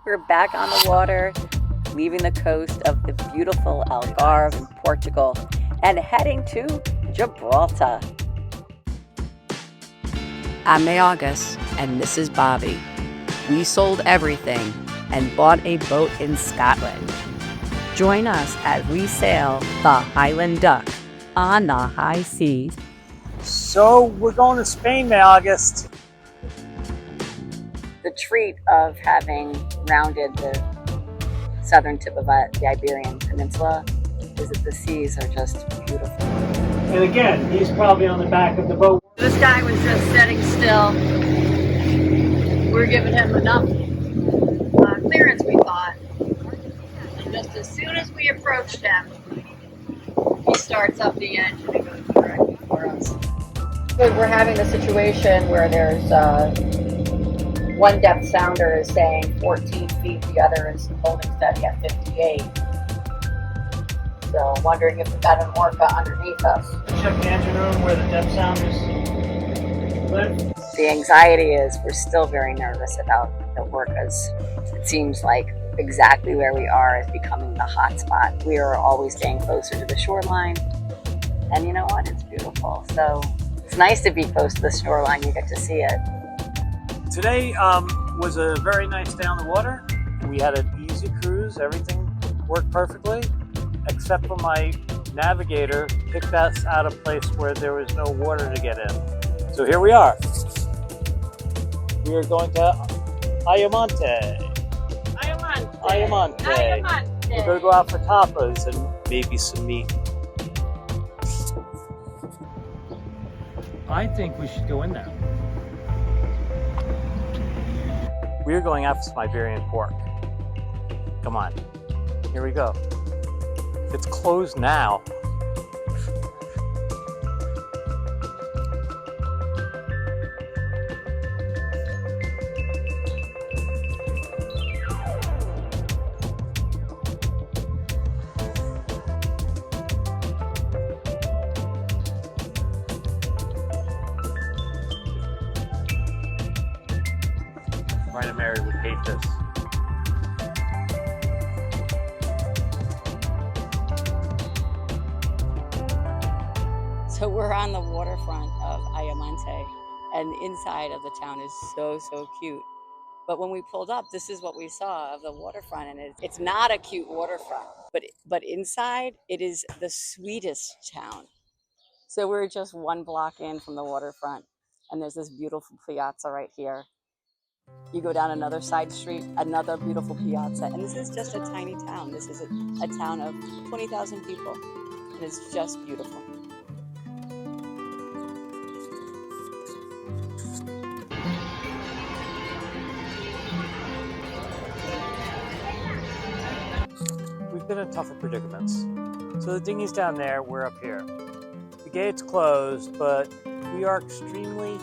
We're back on the water, leaving the coast of the beautiful Algarve in Portugal and heading to Gibraltar. I'm Mayaugust and this is Bobby. We sold everything and bought a boat in Scotland. Join us as we sail the Highland Duck on the high seas. So we're going to Spain, Mayaugust. The treat of having rounded the southern tip of the Iberian Peninsula is that the seas are just beautiful. And again, he's probably on the back of the boat. This guy was just sitting still. We were giving him enough clearance, we thought. And just as soon as we approached him, he starts up the engine and goes directly for us. So we're having a situation where there's one depth sounder is saying 14 feet, the other is holding steady at 58. So I'm wondering if we've got an Orca underneath us. Check the engine room where the depth sounders live. The anxiety is we're still very nervous about the Orcas. It seems like exactly where we are is becoming the hot spot. We are always staying closer to the shoreline. And you know what? It's beautiful. So it's nice to be close to the shoreline. You get to see it. Today was a very nice day on the water. We had an easy cruise. Everything worked perfectly, except for my navigator picked us out a place where there was no water to get in. So here we are. We are going to Ayamonte. Ayamonte. We're going to go out for tapas and maybe some meat. I think we should go in there. We're going out for some Iberian pork. Come on, here we go. It's closed now. Ryan Mary would hate this. So we're on the waterfront of Ayamonte, and the inside of the town is so cute. But when we pulled up, this is what we saw of the waterfront, and it's not a cute waterfront, but inside it is the sweetest town. So we're just one block in from the waterfront, and there's this beautiful piazza right here. You go down another side street, another beautiful piazza, and this is just a tiny town. This is a town of 20,000 people, and it's just beautiful. We've been in tougher predicaments. So the dinghy's down there, we're up here. The gate's closed, but we are extremely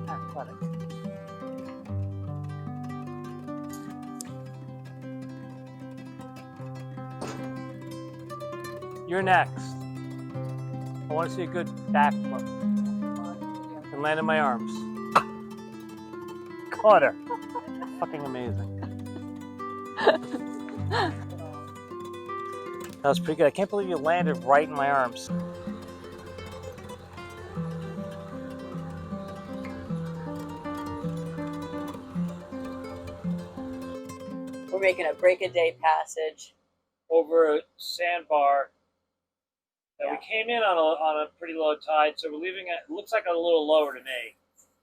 athletic. You're next. I want to see a good backflip and land in my arms. Caught her. Fucking amazing. That was pretty good. I can't believe you landed right in my arms. We're making a break-a-day passage Over a sandbar. Yeah. We came in on a pretty low tide, so we're leaving it. It looks like a little lower to me.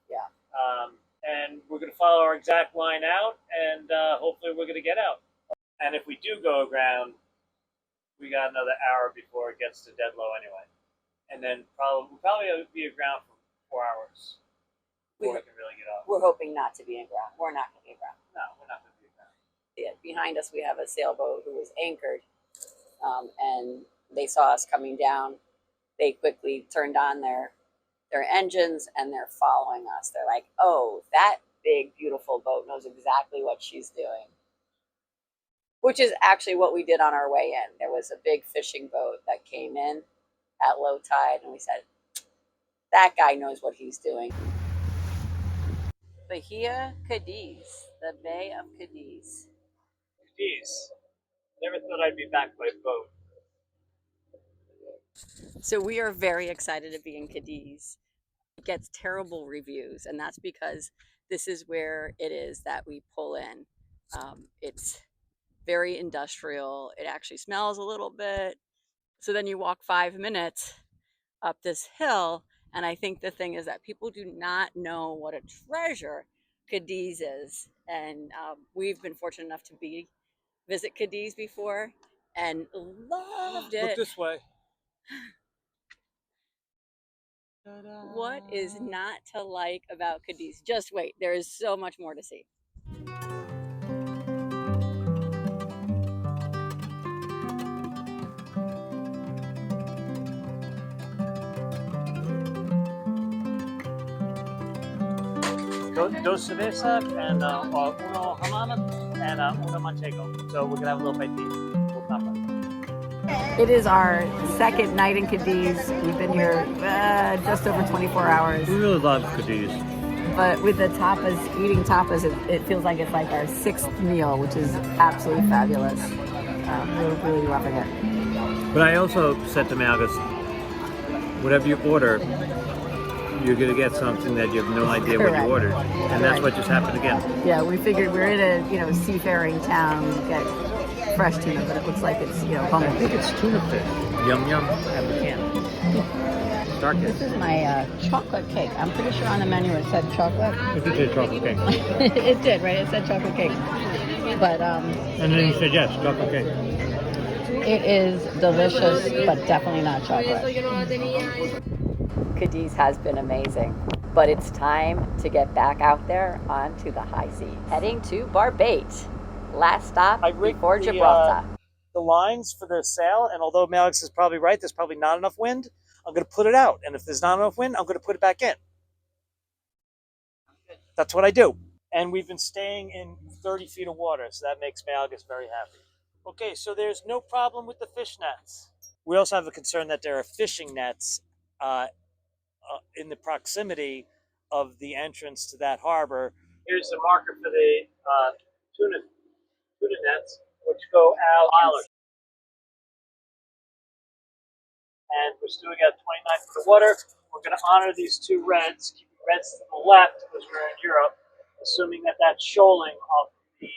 Yeah. And we're going to follow our exact line out, and hopefully we're going to get out. And if we do go aground, we got another hour before it gets to dead low anyway. And then we'll probably be aground for 4 hours before we can really get off. We're hoping not to be in ground. We're not going to be aground. No, we're not going to be aground. Yeah, behind us we have a sailboat who is anchored, and they saw us coming down. They quickly turned on their engines and they're following us. They're like, oh, that big beautiful boat knows exactly what she's doing. Which is actually what we did on our way in. There was a big fishing boat that came in at low tide, and we said, that guy knows what he's doing. But here, Cadiz, the Bay of Cadiz. Cadiz. Never thought I'd be back by boat. So we are very excited to be in Cadiz. It gets terrible reviews, and that's because this is where it is that we pull in. It's very industrial. It actually smells a little bit. So then you walk 5 minutes up this hill, and I think the thing is that people do not know what a treasure Cadiz is. And we've been fortunate enough to visit Cadiz before and loved it. Look this way. What is not to like about Cadiz? Just wait, there is so much more to see. Dos cerveza and uno hamana and uno manchego. So we're gonna have a little bite to eat. Little tapas. It is our second night in Cadiz. We've been here just over 24 hours. We really love Cadiz. But with the tapas, eating tapas, it feels like it's like our sixth meal, which is absolutely fabulous. We're really loving it. But I also said to Mayaugust, whatever you order, you're going to get something that you have no idea what you ordered. And that's what just happened again. Yeah, we figured we're in a seafaring town, we get fresh tuna, but it looks like it's I think it's tuna fish. Yum yum out of the can. Dark. This is my chocolate cake. I'm pretty sure on the menu it said chocolate. It did say chocolate cake. It did, right? It said chocolate cake. But and then you said yes, chocolate cake. It is delicious, but definitely not chocolate. Cadiz has been amazing, but it's time to get back out there onto the high seas. Heading to Barbate, last stop before Gibraltar. The lines for the sail, and although Mayaugust is probably right, there's probably not enough wind, I'm going to put it out. And if there's not enough wind, I'm going to put it back in. That's what I do. And we've been staying in 30 feet of water, so that makes Mayaugust very happy. Okay, so there's no problem with the fish nets. We also have a concern that there are fishing nets in the proximity of the entrance to that harbor. Here's the marker for the tuna nets, which go out. And we're still got 29 foot of water. We're going to honor these two reds, keeping reds to the left because we're in Europe, assuming that that's shoaling off the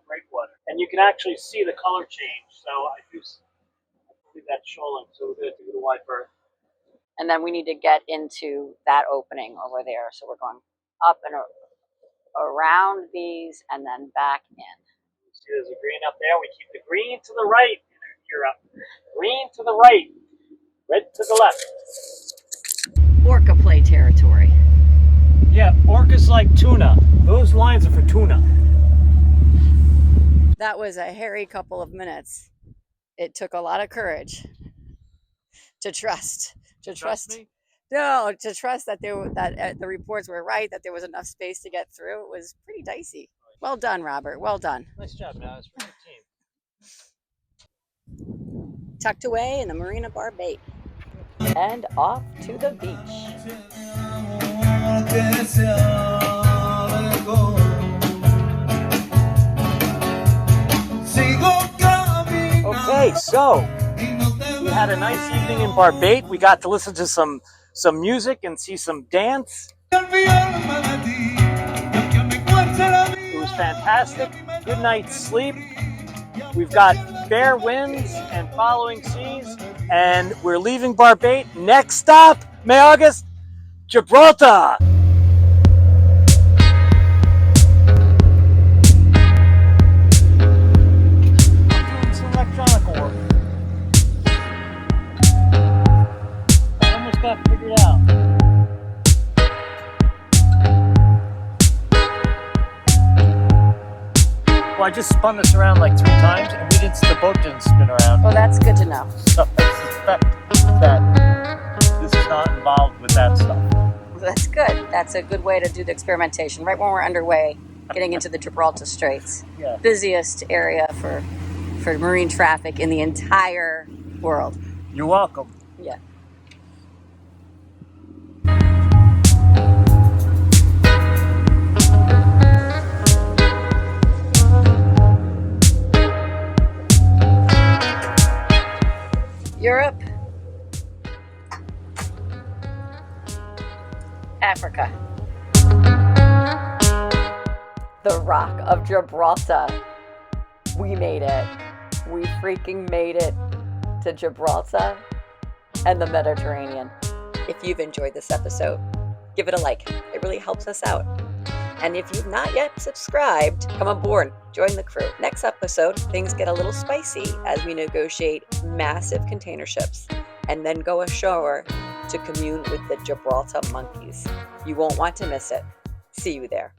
breakwater. And you can actually see the color change. So I believe that's shoaling. So we're going to do the wide berth. And then we need to get into that opening over there. So we're going up and around these and then back in. See, there's a green up there. We keep the green to the right in Europe. Green to the right. Red to the left. Orca play territory. Yeah, orca's like tuna. Those lines are for tuna. That was a hairy couple of minutes. It took a lot of courage to trust. Me? No, to trust that the reports were right, that there was enough space to get through. It was pretty dicey. Well done, Robert. Well done. Nice job, man. It's a good team. Tucked away in the Marina Barbate. And off to the beach. Okay, so we had a nice evening in Barbate. We got to listen to some music and see some dance. It was fantastic. Good night's sleep. We've got fair winds and following seas, and we're leaving Barbate. Next stop, Mayaugust, Gibraltar. I'm doing some electronic work. I almost got figured out. Well, I just spun this around like 3 times, and the boat didn't spin around. Well, that's good to know. So I suspect that this is not involved with that stuff. That's good. That's a good way to do the experimentation. Right when we're underway, getting into the Gibraltar Straits. Yeah. Busiest area for marine traffic in the entire world. You're welcome. Yeah. Europe, Africa. The Rock of Gibraltar. We made it. We freaking made it to Gibraltar and the Mediterranean. If you've enjoyed this episode, give it a like. It really helps us out. And if you've not yet subscribed, come aboard, join the crew. Next episode, things get a little spicy as we negotiate massive container ships and then go ashore to commune with the Gibraltar monkeys. You won't want to miss it. See you there.